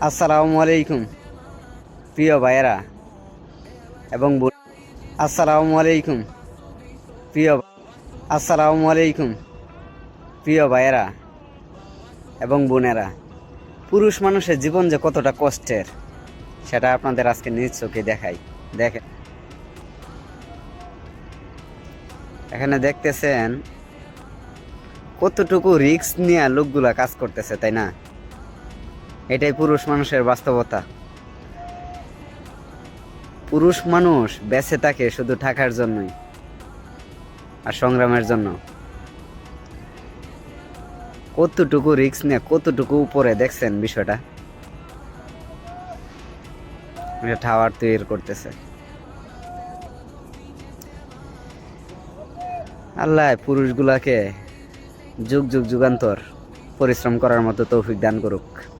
আসসালামু আলাইকুম প্রিয় ভাইয়েরা এবং আসসালামু আলাইকুম প্রিয় আসসালামু আলাইকুম প্রিয় ভাইয়েরা এবং বোনেরা। পুরুষ মানুষের জীবন যে কতটা কষ্টের সেটা আপনাদের আজকে নিজ চোখে দেখাই। দেখেন, এখানে দেখতেছেন কতটুকু রিস্ক নিয়ে লোকগুলা কাজ করতেছে, তাই না? এটাই পুরুষ মানুষের বাস্তবতা। পুরুষ মানুষ বেঁচে থাকে শুধু টাকার জন্যই আর সংগ্রামের জন্য। কতটুকু রিস্ক নিয়ে কতটুকু উপরে দেখছেন বিষয়টা। টাওয়ার তৈরি করতেছে। আল্লাহ পুরুষগুলাকে যুগ যুগ যুগান্তর পরিশ্রম করার মতো তৌফিক দান করুক।